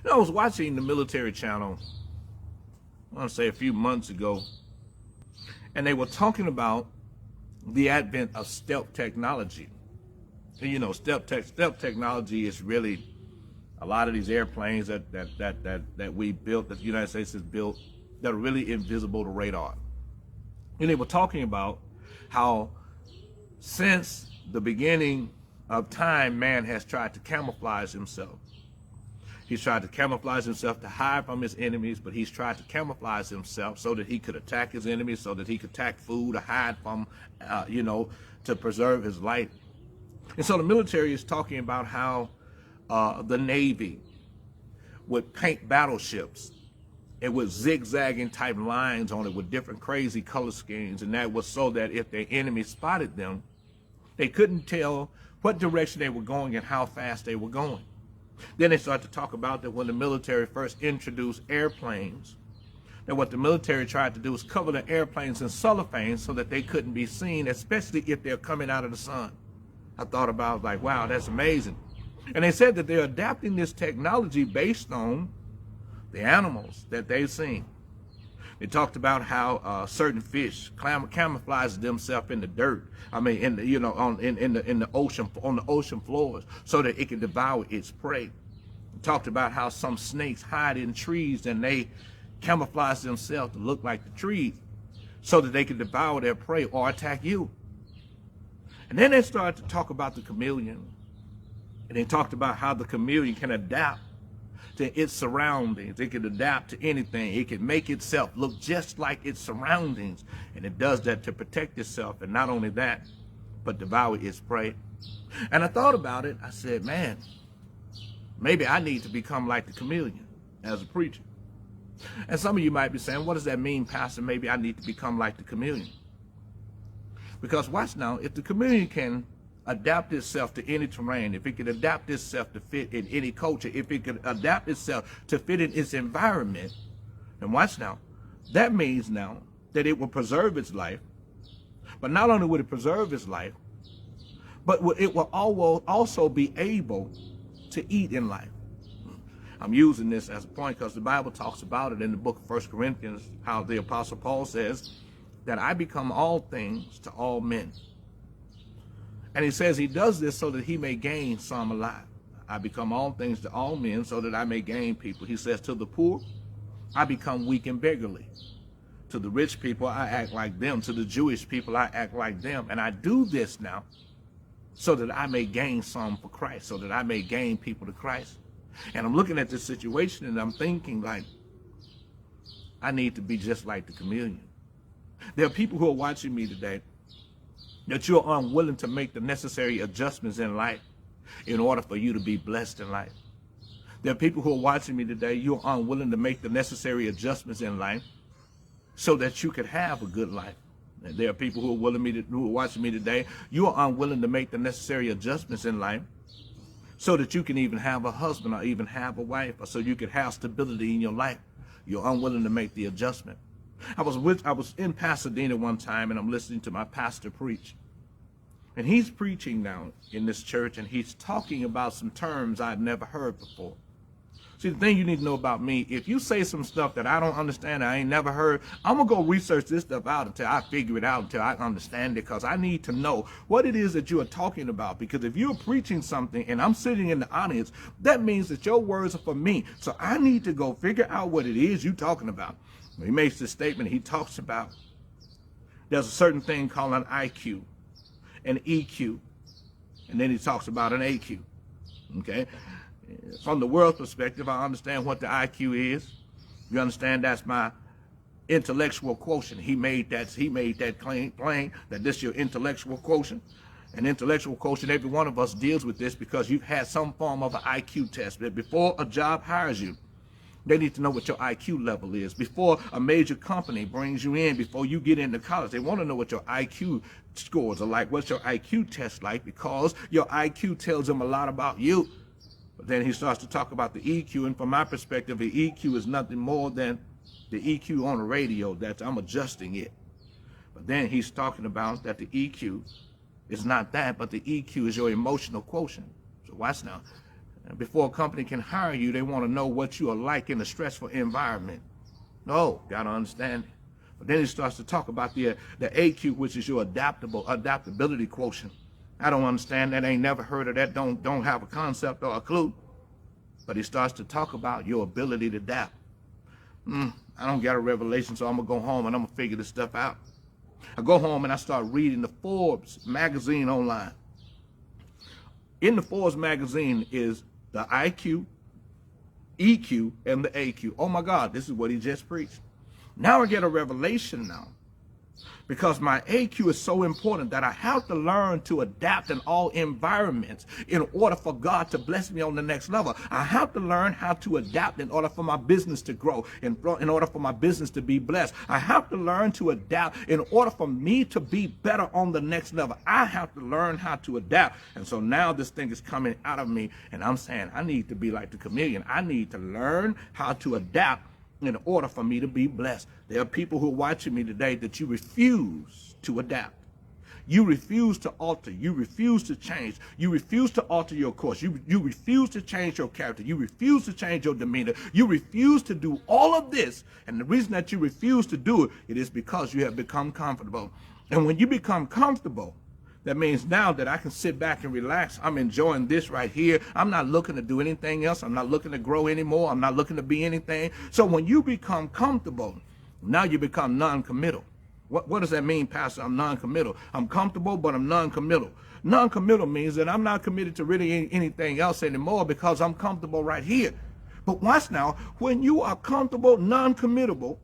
I was watching the military channel, I want to say a few months ago, and they were talking about the advent of stealth technology. And, you know, stealth technology is really a lot of these airplanes that we built, that the United States has built, that are really invisible to radar. And they were talking about how since the beginning of time, man has tried to camouflage himself. He's tried to camouflage himself to hide from his enemies, but he's tried to camouflage himself so that he could attack his enemies, so that he could attack food or hide from, to preserve his life. And so the military is talking about how the Navy would paint battleships and with zigzagging type lines on it with different crazy color schemes. And that was so that if their enemy spotted them, they couldn't tell what direction they were going and how fast they were going. Then they started to talk about that when the military first introduced airplanes, that what the military tried to do was cover the airplanes in cellophane so that they couldn't be seen, especially if they're coming out of the sun. I thought about, like, wow, that's amazing. And they said that they're adapting this technology based on the animals that they've seen. They talked about how certain fish camouflage themselves in the dirt. I mean, in the, in the ocean, on the ocean floors, so that it can devour its prey. They talked about how some snakes hide in trees and they camouflage themselves to look like the trees, so that they can devour their prey or attack you. And then they started to talk about the chameleon, and they talked about how the chameleon can adapt to its surroundings. It can adapt to anything. It can make itself look just like its surroundings. And it does that to protect itself. And not only that, but devour its prey. And I thought about it. I said, man, maybe I need to become like the chameleon as a preacher. And some of you might be saying, what does that mean, Pastor? Maybe I need to become like the chameleon. Because watch now, if the chameleon can adapt itself to any terrain, if it can adapt itself to fit in any culture, if it can adapt itself to fit in its environment, then watch now, that means now that it will preserve its life. But not only will it preserve its life, but it will also be able to eat in life. I'm using this as a point because the Bible talks about it in the book of 1 Corinthians, how the Apostle Paul says that I become all things to all men. And he says he does this so that he may gain some alive. I become all things to all men so that I may gain people. He says to the poor, I become weak and beggarly. To the rich people, I act like them. To the Jewish people, I act like them. And I do this now so that I may gain some for Christ, so that I may gain people to Christ. And I'm looking at this situation and I'm thinking, like, I need to be just like the chameleon. There are people who are watching me today that you're unwilling to make the necessary adjustments in life in order for you to be blessed in life. There are people who are watching me today, you're unwilling to make the necessary adjustments in life so that you could have a good life. And there are people who are watching me today, you are unwilling to make the necessary adjustments in life so that you can even have a husband or even have a wife, or so you could have stability in your life. You're unwilling to make the adjustment. I was in Pasadena one time, and I'm listening to my pastor preach. And he's preaching now in this church, and he's talking about some terms I've never heard before. See, the thing you need to know about me, if you say some stuff that I don't understand, I ain't never heard, I'm going to go research this stuff out until I figure it out, until I understand it, because I need to know what it is that you are talking about. Because if you're preaching something and I'm sitting in the audience, that means that your words are for me. So I need to go figure out what it is you're talking about. When he makes this statement, he talks about there's a certain thing called an IQ, an EQ, and then he talks about an AQ, okay? From the world's perspective, I understand what the IQ is. You understand that's my intellectual quotient. He made that claim that this is your intellectual quotient. An intellectual quotient, every one of us deals with this because you've had some form of an IQ test. But before a job hires you, they need to know what your IQ level is. Before a major company brings you in, before you get into college, they want to know what your IQ scores are like. What's your IQ test like? Because your IQ tells them a lot about you. But then he starts to talk about the EQ, and from my perspective, the EQ is nothing more than the EQ on the radio. I'm adjusting it. But then he's talking about that the EQ is not that, but the EQ is your emotional quotient. So watch now. And before a company can hire you, they want to know what you are like in a stressful environment. No, got to understand it. But then he starts to talk about the AQ, which is your adaptability quotient. I don't understand that. Ain't never heard of that. Don't have a concept or a clue. But he starts to talk about your ability to adapt. I don't get a revelation, so I'm going to go home and I'm going to figure this stuff out. I go home and I start reading the Forbes magazine online. In the Forbes magazine is the IQ, EQ, and the AQ. Oh my God, this is what he just preached. Now I get a revelation now. Because my AQ is so important that I have to learn to adapt in all environments in order for God to bless me on the next level. I have to learn how to adapt in order for my business to grow, in order for my business to be blessed. I have to learn to adapt in order for me to be better on the next level. I have to learn how to adapt. And so now this thing is coming out of me, and I'm saying I need to be like the chameleon. I need to learn how to adapt in order for me to be blessed. There are people who are watching me today that you refuse to adapt. You refuse to alter. You refuse to change. You refuse to alter your course. You refuse to change your character. You refuse to change your demeanor. You refuse to do all of this. And the reason that you refuse to do it, it is because you have become comfortable. And when you become comfortable, that means now that I can sit back and relax. I'm enjoying this right here. I'm not looking to do anything else. I'm not looking to grow anymore. I'm not looking to be anything. So when you become comfortable, now you become non-committal. What does that mean, Pastor? I'm non-committal. I'm comfortable, but I'm non-committal. Non-committal means that I'm not committed to really anything else anymore because I'm comfortable right here. But watch now, when you are comfortable, non-committal,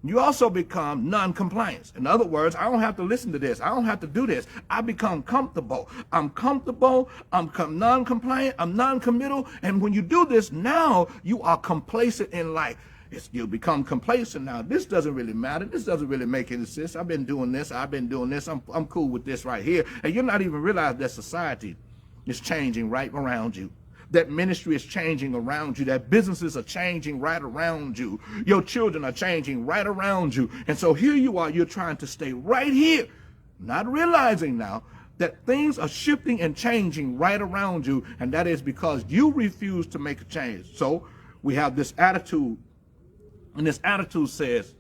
you also become non-compliant. In other words, I don't have to listen to this. I don't have to do this. I become comfortable. I'm comfortable. I'm non-compliant. I'm non-committal. And when you do this, now you are complacent in life. You become complacent now. This doesn't really matter. This doesn't really make any sense. I've been doing this. I've been doing this. I'm cool with this right here. And you're not even realizing that society is changing right around you. That ministry is changing around you. That businesses are changing right around you. Your children are changing right around you. And so here you are, you're trying to stay right here, not realizing now that things are shifting and changing right around you. And that is because you refuse to make a change. So we have this attitude. And this attitude says,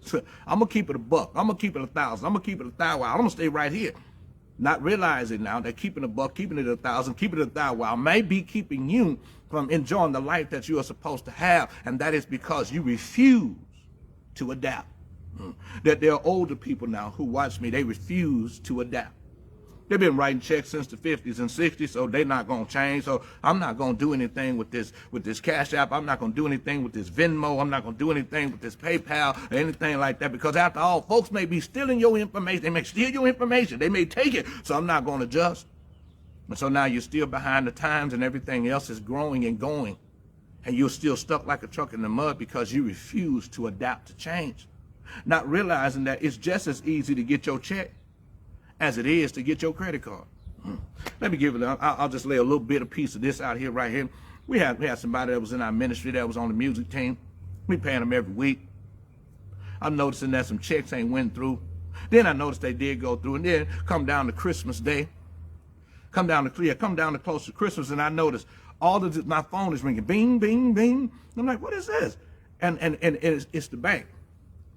I'm going to keep it a buck. I'm going to keep it 1,000. I'm going to keep it 1,000. I'm going to stay right here. Not realizing now that keeping a buck, keeping it 1,000, keeping it 1,000 may be keeping you from enjoying the life that you are supposed to have. And that is because you refuse to adapt. That there are older people now who watch me, they refuse to adapt. They've been writing checks since the 50s and 60s, so they're not going to change. So I'm not going to do anything with this Cash App. I'm not going to do anything with this Venmo. I'm not going to do anything with this PayPal or anything like that, because after all, folks may be stealing your information. They may steal your information. They may take it, so I'm not going to adjust. And so now you're still behind the times and everything else is growing and going. And you're still stuck like a truck in the mud because you refuse to adapt to change. Not realizing that it's just as easy to get your check as it is to get your credit card. Let me give it, I'll just lay a little bit of piece of this out here right here. We had somebody that was in our ministry that was on the music team. We paying them every week. I'm noticing that some checks ain't went through. Then I noticed they did go through, and then come down to Christmas Day. Come down to close to Christmas, and I noticed my phone is ringing, bing, bing, bing. I'm like, what is this? And it's the bank.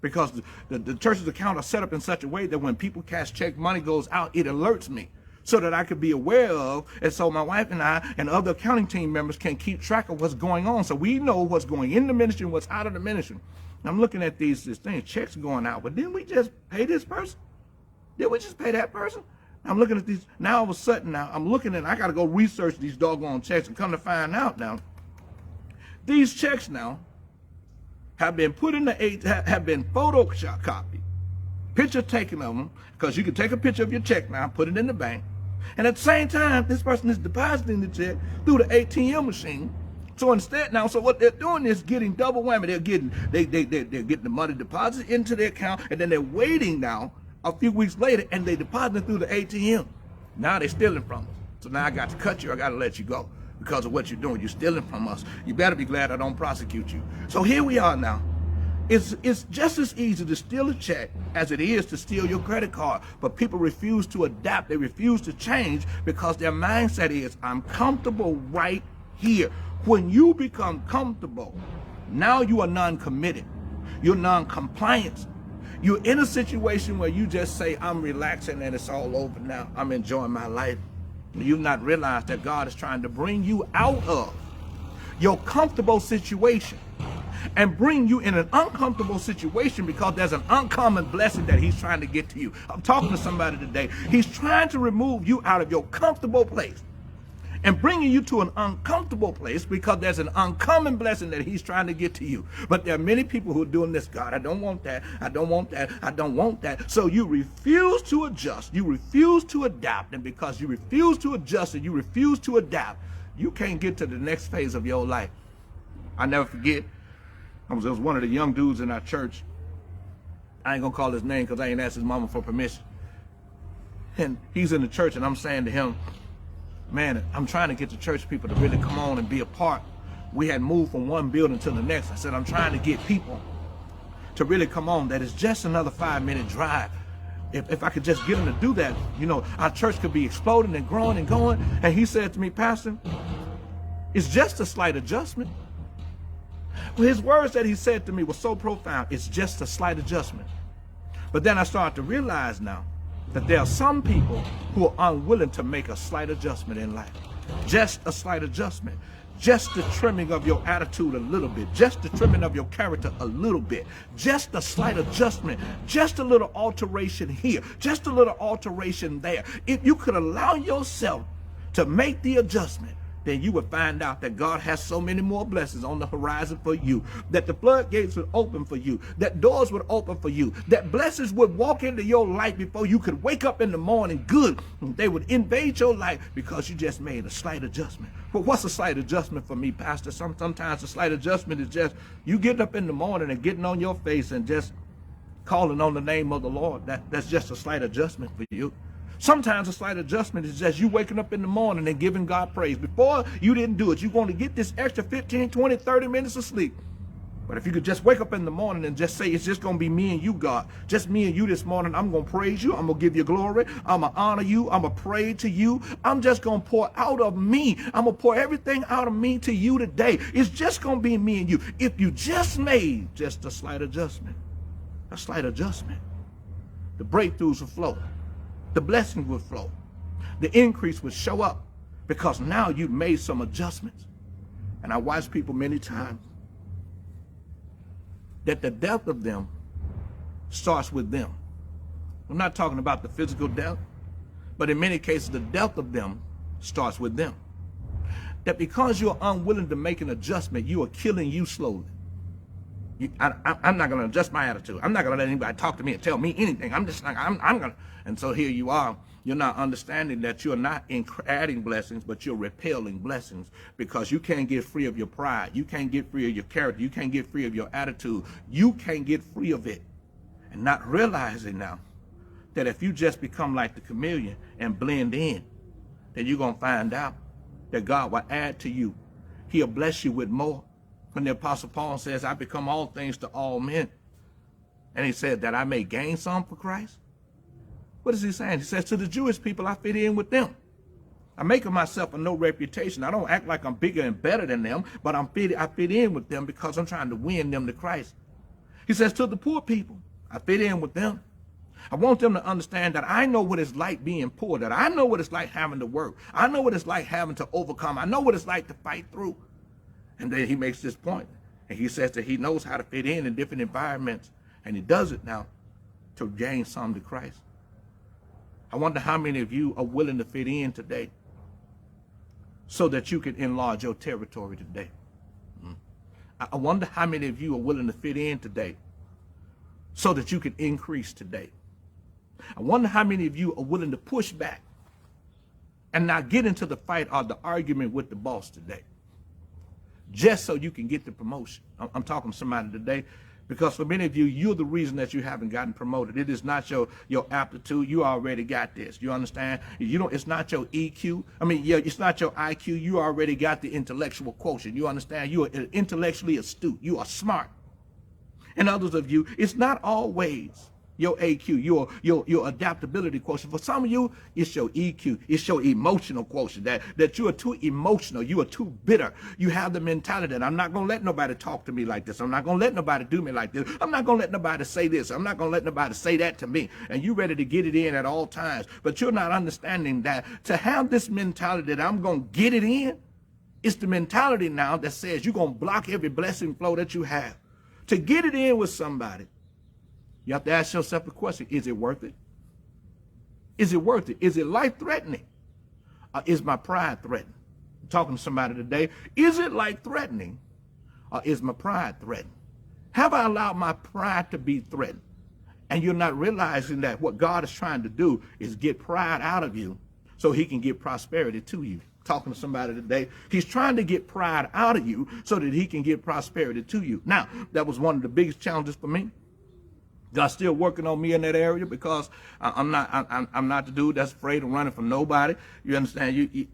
Because the church's account are set up in such a way that when people cash check, money goes out, it alerts me so that I could be aware of. And so my wife and I and other accounting team members can keep track of what's going on. So we know what's going in the ministry and what's out of the ministry. I'm looking at these things, checks going out. But didn't we just pay this person? Did we just pay that person? I'm looking at these. Now all of a sudden now I'm looking at, I got to go research these doggone checks and come to find out now. These checks now have been put in have been photocopied, picture taken of them, because you can take a picture of your check now, put it in the bank, and at the same time, this person is depositing the check through the ATM machine. So instead now, so what they're doing is getting double whammy. They're getting the money deposited into their account, and then they're waiting now a few weeks later, and they deposit it through the ATM. Now they're stealing from us. So now I got to cut you. I got to let you go. Because of what you're doing. You're stealing from us. You better be glad I don't prosecute you. So here we are now. It's just as easy to steal a check as it is to steal your credit card. But people refuse to adapt. They refuse to change because their mindset is, I'm comfortable right here. When you become comfortable, now you are non-committed. You're non-compliant. You're in a situation where you just say, I'm relaxing and it's all over now. I'm enjoying my life. You've not realized that God is trying to bring you out of your comfortable situation and bring you in an uncomfortable situation, because there's an uncommon blessing that he's trying to get to you. I'm talking to somebody today. He's trying to remove you out of your comfortable place and bringing you to an uncomfortable place, because there's an uncommon blessing that he's trying to get to you. But there are many people who are doing this. God, I don't want that. I don't want that. I don't want that. So you refuse to adjust. You refuse to adapt. And because you refuse to adjust and you refuse to adapt, you can't get to the next phase of your life. I never forget, there was one of the young dudes in our church. I ain't gonna call his name because I ain't asked his mama for permission. And he's in the church, and I'm saying to him, man, I'm trying to get the church people to really come on and be a part. We had moved from one building to the next. I said, I'm trying to get people to really come on. That is just another 5-minute drive. If I could just get them to do that, you know, our church could be exploding and growing and going. And he said to me, Pastor, it's just a slight adjustment. Well, his words that he said to me were so profound. It's just a slight adjustment. But then I started to realize now that there are some people who are unwilling to make a slight adjustment in life. Just a slight adjustment. Just the trimming of your attitude a little bit. Just the trimming of your character a little bit. Just a slight adjustment. Just a little alteration here. Just a little alteration there. If you could allow yourself to make the adjustment, then you would find out that God has so many more blessings on the horizon for you, that the floodgates would open for you, that doors would open for you, that blessings would walk into your life before you could wake up in the morning good. They would invade your life because you just made a slight adjustment. But what's a slight adjustment for me, Pastor? Sometimes a slight adjustment is just you getting up in the morning and getting on your face and just calling on the name of the Lord. That's just a slight adjustment for you. Sometimes a slight adjustment is just you waking up in the morning and giving God praise. Before, you didn't do it. You're going to get this extra 15, 20, 30 minutes of sleep. But if you could just wake up in the morning and just say, it's just going to be me and you, God. Just me and you this morning. I'm going to praise you. I'm going to give you glory. I'm going to honor you. I'm going to pray to you. I'm just going to pour out of me. I'm going to pour everything out of me to you today. It's just going to be me and you. If you just made just a slight adjustment, the breakthroughs will flow. The blessings will flow. The increase will show up because now you've made some adjustments. And I watch people many times that the death of them starts with them. I'm not talking about the physical death, but in many cases, the death of them starts with them. That because you're unwilling to make an adjustment, you are killing you slowly. I'm not going to adjust my attitude. I'm not going to let anybody talk to me and tell me anything. I'm just not, I'm going to. And so here you are. You're not understanding that you're not adding blessings, but you're repelling blessings because you can't get free of your pride. You can't get free of your character. You can't get free of your attitude. You can't get free of it. And not realizing now that if you just become like the chameleon and blend in, then you're going to find out that God will add to you. He'll bless you with more. When the Apostle Paul says, I become all things to all men. And he said that I may gain some for Christ. What is he saying? He says, to the Jewish people, I fit in with them. I make of myself a no reputation. I don't act like I'm bigger and better than them, but I fit in with them because I'm trying to win them to Christ. He says, to the poor people, I fit in with them. I want them to understand that I know what it's like being poor, that I know what it's like having to work. I know what it's like having to overcome. I know what it's like to fight through. And then he makes this point, and he says that he knows how to fit in different environments, and he does it now to gain some to Christ. I wonder how many of you are willing to fit in today so that you can enlarge your territory today. I wonder how many of you are willing to fit in today so that you can increase today. I wonder how many of you are willing to push back and not get into the fight or the argument with the boss today, just so you can get the promotion. I'm talking to somebody today because for many of you, you're the reason that you haven't gotten promoted. It is not your aptitude. You already got this. You understand? It's not your EQ. It's not your IQ. You already got the intellectual quotient. You understand? You are intellectually astute. You are smart. And others of you, it's not always your AQ, your adaptability quotient. For some of you, it's your EQ, it's your emotional quotient, that you are too emotional, you are too bitter. You have the mentality that I'm not going to let nobody talk to me like this. I'm not going to let nobody do me like this. I'm not going to let nobody say this. I'm not going to let nobody say that to me. And you ready to get it in at all times. But you're not understanding that to have this mentality that I'm going to get it in, it's the mentality now that says you're going to block every blessing flow that you have. To get it in with somebody, you have to ask yourself the question, is it worth it? Is it worth it? Is it life-threatening? Or is my pride threatened? I'm talking to somebody today. Is it life-threatening? Or is my pride threatened? Have I allowed my pride to be threatened? And you're not realizing that what God is trying to do is get pride out of you so he can get prosperity to you. Talking to somebody today. He's trying to get pride out of you so that he can get prosperity to you. Now, that was one of the biggest challenges for me. God's still working on me in that area because I'm not the dude that's afraid of running from nobody. You understand? You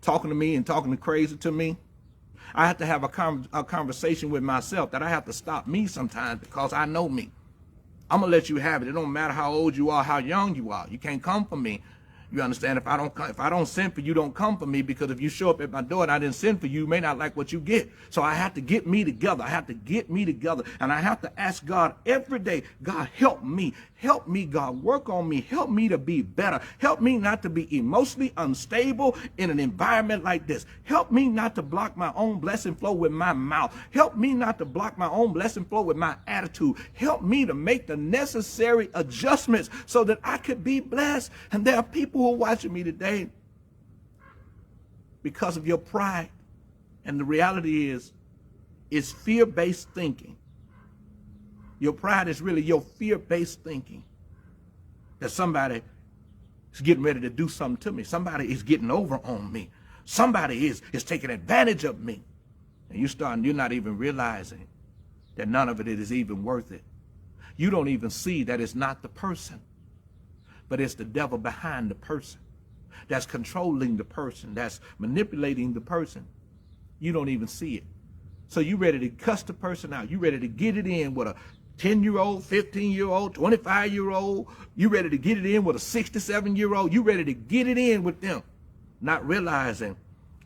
talking to me and talking crazy to me. I have to have a conversation with myself that I have to stop me sometimes because I know me. I'm gonna let you have it. It don't matter how old you are, how young you are. You can't come for me. You understand? If I don't send for you, don't come for me, because if you show up at my door and I didn't send for you, you may not like what you get. So I have to get me together. I have to get me together. And I have to ask God every day, God, help me. Help me, God. Work on me. Help me to be better. Help me not to be emotionally unstable in an environment like this. Help me not to block my own blessing flow with my mouth. Help me not to block my own blessing flow with my attitude. Help me to make the necessary adjustments so that I could be blessed. And there are people who are watching me today because of your pride. And the reality is fear-based thinking. Your pride is really your fear-based thinking that somebody is getting ready to do something to me. Somebody is getting over on me. Somebody is taking advantage of me. And you're not even realizing that none of it is even worth it. You don't even see that it's not the person, but it's the devil behind the person that's controlling the person, that's manipulating the person. You don't even see it. So you ready to cuss the person out. You ready to get it in with a 10-year-old, 15-year-old, 25-year-old. You ready to get it in with a 67-year-old. You ready to get it in with them, not realizing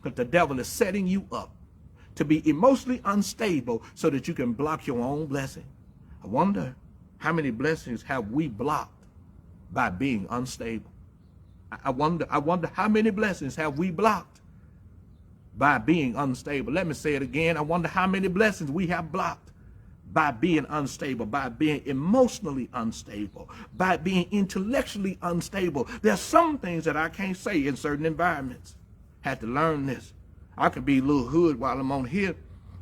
that the devil is setting you up to be emotionally unstable so that you can block your own blessing. I wonder how many blessings have we blocked by being unstable. I wonder how many blessings have we blocked by being unstable. Let me say it again. I wonder how many blessings we have blocked by being unstable, by being emotionally unstable, by being intellectually unstable. There's some things that I can't say in certain environments. Had to learn this. I can be a little hood while I'm on here.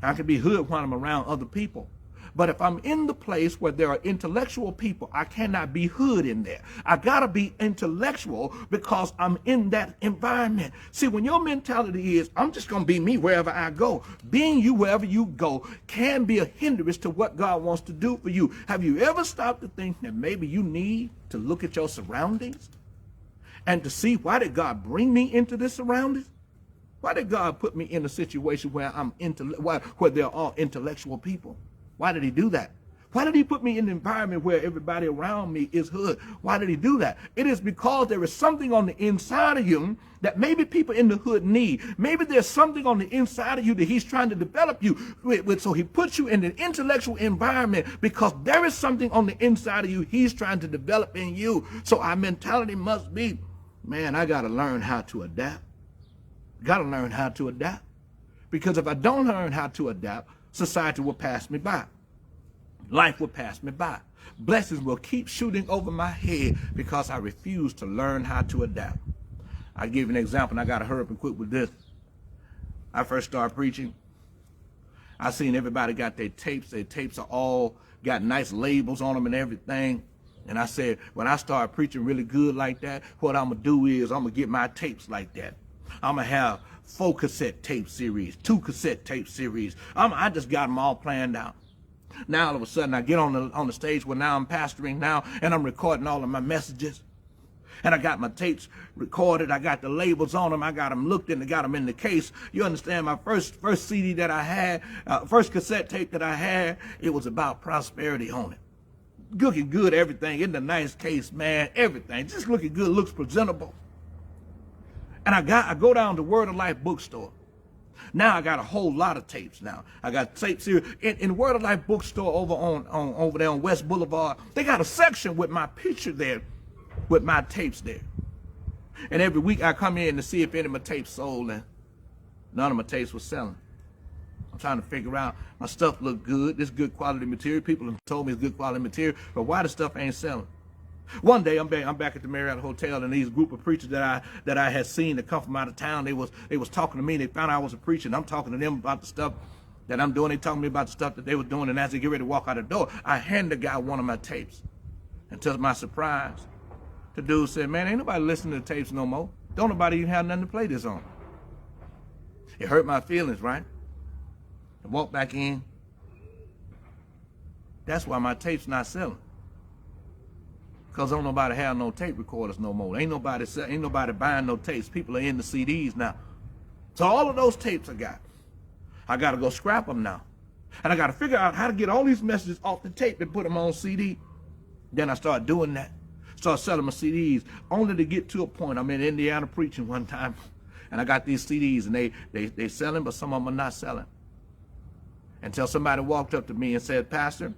I can be hood while I'm around other people. But if I'm in the place where there are intellectual people, I cannot be hood in there. I gotta be intellectual because I'm in that environment. See, when your mentality is, I'm just gonna be me wherever I go, being you wherever you go can be a hindrance to what God wants to do for you. Have you ever stopped to think that maybe you need to look at your surroundings and to see, why did God bring me into this surroundings? Why did God put me in a situation where where there are intellectual people? Why did he do that? Why did he put me in an environment where everybody around me is hood? Why did he do that? It is because there is something on the inside of you that maybe people in the hood need. Maybe there's something on the inside of you that he's trying to develop you with. So he puts you in an intellectual environment because there is something on the inside of you he's trying to develop in you. So our mentality must be, man, I got to learn how to adapt. Got to learn how to adapt. Because if I don't learn how to adapt, society will pass me by. Life will pass me by. Blessings will keep shooting over my head because I refuse to learn how to adapt. I'll give you an example, and I got to hurry up and quit with this. I first started preaching. I seen everybody got their tapes. Their tapes are all got nice labels on them and everything. And I said, when I start preaching really good like that, what I'm going to do is I'm going to get my tapes like that. I'm going to have 4 cassette tape series, 2 cassette tape series. I just got them all planned out. Now all of a sudden I get on the stage where now I'm pastoring now, and I'm recording all of my messages. And I got my tapes recorded. I got the labels on them. I got them looked in. I got them in the case. You understand? My first CD that I had, first cassette tape that I had, it was about prosperity on it. looking good, everything in the nice case, man, everything just looking good, looks presentable. And I go down to Word of Life bookstore. Now I got a whole lot of tapes now. I got tapes here in Word of Life bookstore over there on West Boulevard. They got a section with my picture there, with my tapes there. And every week I come in to see if any of my tapes sold, and none of my tapes were selling. I'm trying to figure out, my stuff look good. This good quality material. People have told me it's good quality material, but why the stuff ain't selling? One day I'm back at the Marriott Hotel, and these group of preachers that I had seen that come from out of town, they was talking to me. They found out I was a preacher, and I'm talking to them about the stuff that I'm doing. They talking to me about the stuff that they were doing, and as they get ready to walk out the door, I hand the guy one of my tapes. And to my surprise, the dude said, "Man, ain't nobody listening to the tapes no more. Don't nobody even have nothing to play this on." It hurt my feelings, right? I walked back in. That's why my tape's not selling. Because don't nobody have no tape recorders no more. Ain't nobody buying no tapes. People are in the CDs now. So all of those tapes I got to go scrap them now. And I got to figure out how to get all these messages off the tape and put them on CD. Then I started doing that. Started selling my CDs, only to get to a point. I'm in Indiana preaching one time, and I got these CDs, and they selling, but some of them are not selling. Until somebody walked up to me and said, "Pastor,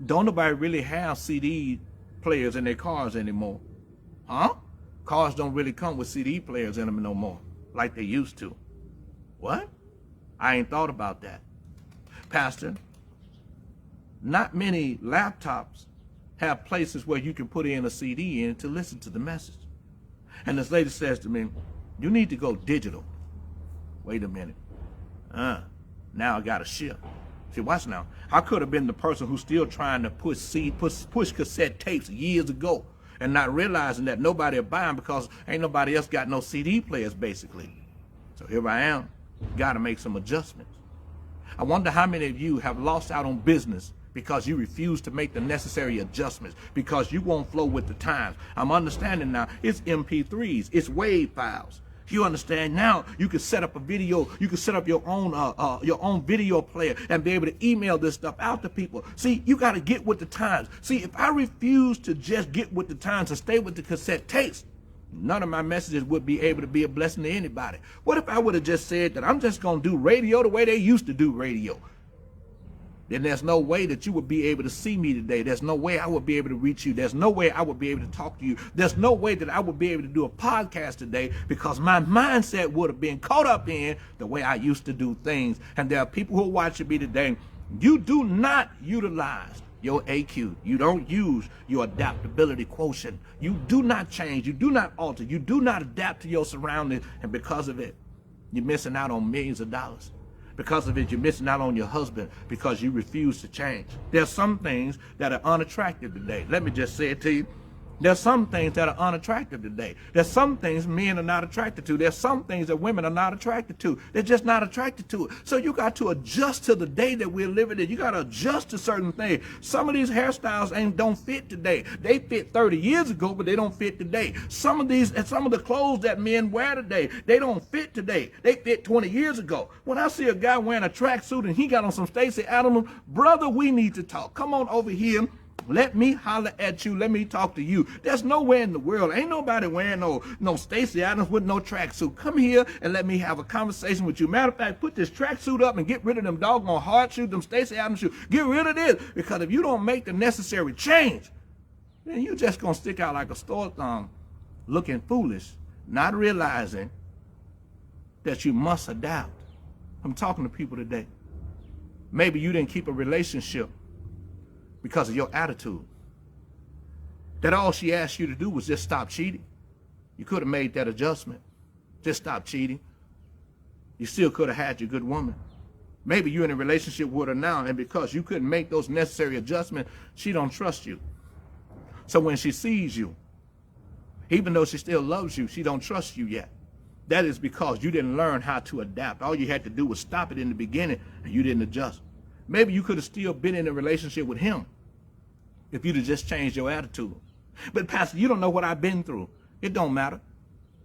don't nobody really have CD players in their cars anymore." Huh? Cars don't really come with CD players in them no more, like they used to. What? I ain't thought about that. Pastor, not many laptops have places where you can put in a CD in to listen to the message. And this lady says to me, "You need to go digital." Wait a minute. Now I got a shift. See, watch now. I could have been the person who's still trying to push cassette tapes years ago and not realizing that nobody will buy them because ain't nobody else got no CD players, basically. So here I am. Got to make some adjustments. I wonder how many of you have lost out on business because you refuse to make the necessary adjustments, because you won't flow with the times. I'm understanding now. It's MP3s. It's WAV files. You understand now? You can set up a video. You can set up your own video player and be able to email this stuff out to people. See, you got to get with the times. See, if I refuse to just get with the times and stay with the cassette tapes, none of my messages would be able to be a blessing to anybody. What if I would have just said that I'm just going to do radio the way they used to do radio? Then there's no way that you would be able to see me today. There's no way I would be able to reach you. There's no way I would be able to talk to you. There's no way that I would be able to do a podcast today, because my mindset would have been caught up in the way I used to do things. And there are people who are watching me today. You do not utilize your AQ. You don't use your adaptability quotient. You do not change. You do not alter. You do not adapt to your surroundings. And because of it, you're missing out on millions of dollars. Because of it, you're missing out on your husband because you refuse to change. There's some things that are unattractive today. Let me just say it to you. There's some things that are unattractive today. There's some things men are not attracted to. There's some things that women are not attracted to. They're just not attracted to it. So you got to adjust to the day that we're living in. You got to adjust to certain things. Some of these hairstyles don't fit today. They fit 30 years ago, but they don't fit today. Some of the clothes that men wear today, they don't fit today. They fit 20 years ago. When I see a guy wearing a tracksuit and he got on some Stacey Adams, brother, we need to talk. Come on over here. Let me holler at you. Let me talk to you. There's nowhere in the world. Ain't nobody wearing no Stacey Adams with no tracksuit. Come here and let me have a conversation with you. Matter of fact, put this tracksuit up and get rid of them doggone hard shoes, them Stacey Adams shoes. Get rid of this, because if you don't make the necessary change, then you just gonna stick out like a store thumb, looking foolish, not realizing that you must adapt. I'm talking to people today. Maybe you didn't keep a relationship because of your attitude. That all she asked you to do was just stop cheating. You could have made that adjustment. Just stop cheating. You still could have had your good woman. Maybe you're in a relationship with her now, and because you couldn't make those necessary adjustments, she don't trust you. So when she sees you, even though she still loves you, she don't trust you yet. That is because you didn't learn how to adapt. All you had to do was stop it in the beginning, and you didn't adjust. Maybe you could have still been in a relationship with him if you'd have just changed your attitude. But Pastor, you don't know what I've been through. It don't matter.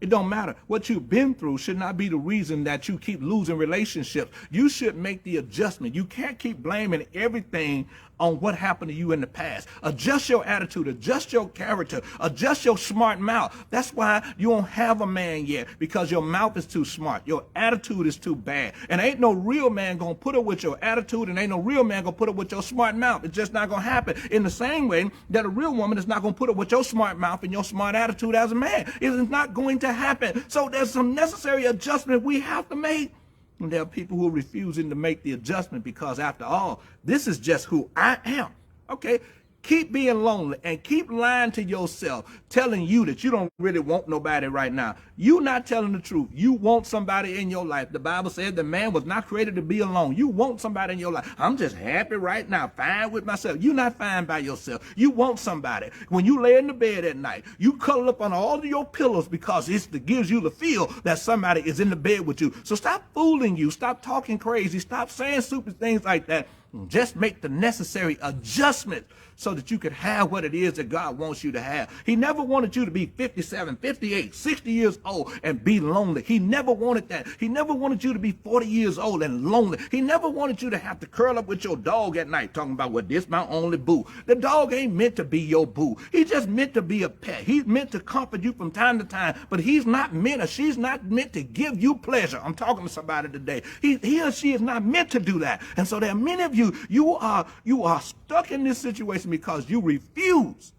It don't matter. What you've been through should not be the reason that you keep losing relationships. You should make the adjustment. You can't keep blaming everything on what happened to you in the past. Adjust your attitude, adjust your character, adjust your smart mouth. That's why you don't have a man yet, because your mouth is too smart. Your attitude is too bad. And ain't no real man going to put up with your attitude, and ain't no real man going to put up with your smart mouth. It's just not going to happen. In the same way that a real woman is not going to put up with your smart mouth and your smart attitude as a man. It is not going to happen. So there's some necessary adjustment we have to make. And there are people who are refusing to make the adjustment because, after all, this is just who I am. Okay? Keep being lonely and keep lying to yourself, telling you that you don't really want nobody right now. You're not telling the truth. You want somebody in your life. The Bible said the man was not created to be alone. You want somebody in your life. I'm just happy right now, fine with myself. You're not fine by yourself. You want somebody. When you lay in the bed at night, you cuddle up on all of your pillows because it gives you the feel that somebody is in the bed with you. So stop fooling you. Stop talking crazy. Stop saying stupid things like that. Just make the necessary adjustment so that you could have what it is that God wants you to have. He never wanted you to be 57, 58, 60 years old and be lonely. He never wanted that. He never wanted you to be 40 years old and lonely. He never wanted you to have to curl up with your dog at night talking about, well, this my only boo. The dog ain't meant to be your boo. He's just meant to be a pet. He's meant to comfort you from time to time, but he's not meant, or she's not meant to give you pleasure. I'm talking to somebody today. He or she is not meant to do that. And so there are many of you are stuck in this situation because you refuse.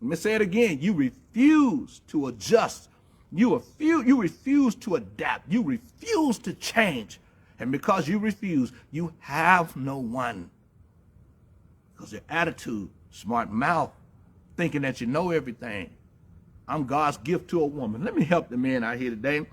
Let me say it again. You refuse to adjust. You refuse to adapt. You refuse to change. And because you refuse, you have no one. Because your attitude, smart mouth, thinking that you know everything. I'm God's gift to a woman. Let me help the men out here today.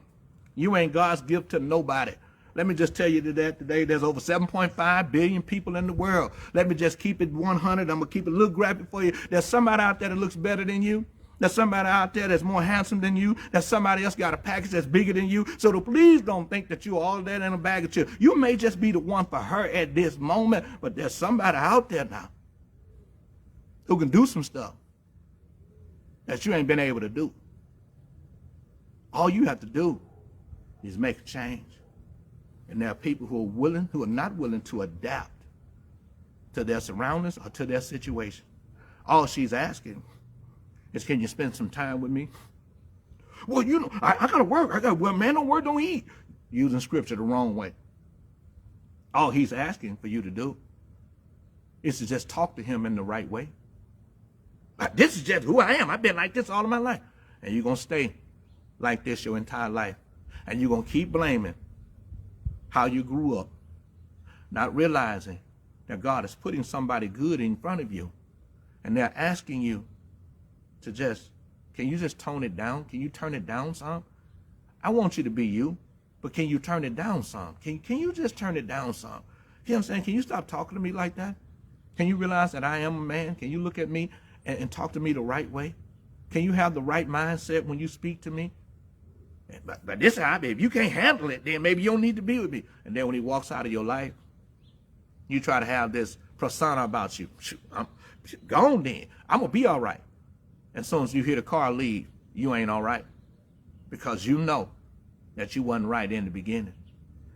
You ain't God's gift to nobody. Let me just tell you that today there's over 7.5 billion people in the world. Let me just keep it 100. I'm going to keep it a little graphic for you. There's somebody out there that looks better than you. There's somebody out there that's more handsome than you. There's somebody else got a package that's bigger than you. So please don't think that you're all that in a bag of chips. You may just be the one for her at this moment, but there's somebody out there now who can do some stuff that you ain't been able to do. All you have to do is make a change. And there are people who are not willing to adapt to their surroundings or to their situation. All she's asking is, can you spend some time with me? Well, you know, I got to work. Well, man, don't work, don't eat. Using scripture the wrong way. All he's asking for you to do is to just talk to him in the right way. This is just who I am. I've been like this all of my life. And you're going to stay like this your entire life. And you're going to keep blaming how you grew up, not realizing that God is putting somebody good in front of you, and they're asking you to can you just tone it down? Can you turn it down some? I want you to be you, but can you turn it down some? Can you just turn it down some? You know what I'm saying? Can you stop talking to me like that? Can you realize that I am a man? Can you look at me and talk to me the right way? Can you have the right mindset when you speak to me? But this how if you can't handle it, then maybe you don't need to be with me. And then when he walks out of your life, you try to have this persona about you. I'm gone then. I'm going to be all right. And as soon as you hear the car leave, you ain't all right. Because you know that you wasn't right in the beginning.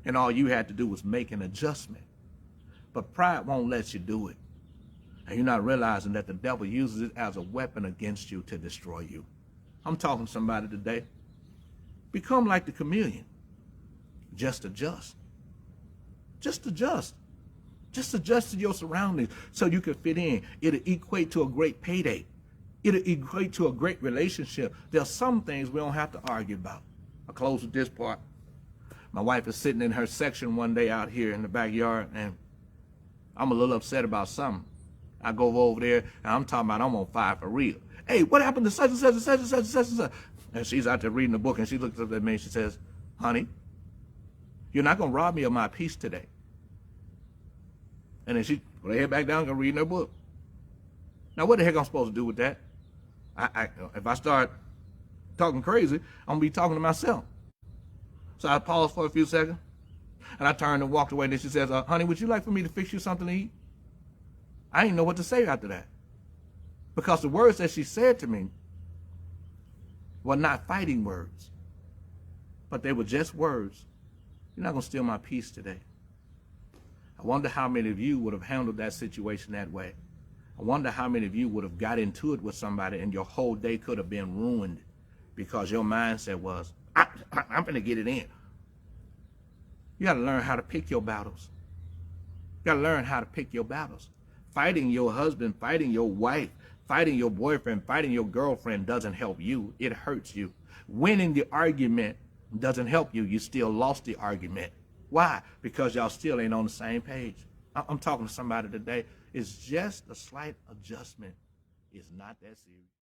And all you had to do was make an adjustment. But pride won't let you do it. And you're not realizing that the devil uses it as a weapon against you to destroy you. I'm talking to somebody today. Become like the chameleon. Just adjust. Just adjust. Just adjust to your surroundings so you can fit in. It'll equate to a great payday. It'll equate to a great relationship. There are some things we don't have to argue about. I'll close with this part. My wife is sitting in her section one day out here in the backyard, and I'm a little upset about something. I go over there, and I'm talking about I'm on fire for real. Hey, what happened to such and such and such and such and such and such? And she's out there reading the book, and she looks up at me and she says, honey, you're not going to rob me of my peace today. And then she put her head back down and go reading her book. Now, what the heck am I supposed to do with that? If I start talking crazy, I'm going to be talking to myself. So I paused for a few seconds, and I turned and walked away, and then she says, honey, would you like for me to fix you something to eat? I didn't know what to say after that. Because the words that she said to me were not fighting words, but they were just words. You're not going to steal my peace today. I wonder how many of you would have handled that situation that way. I wonder how many of you would have got into it with somebody and your whole day could have been ruined because your mindset was, I'm going to get it in. You got to learn how to pick your battles. You got to learn how to pick your battles. Fighting your husband, fighting your wife, fighting your boyfriend, fighting your girlfriend doesn't help you. It hurts you. Winning the argument doesn't help you. You still lost the argument. Why? Because y'all still ain't on the same page. I'm talking to somebody today. It's just a slight adjustment. It's not that serious.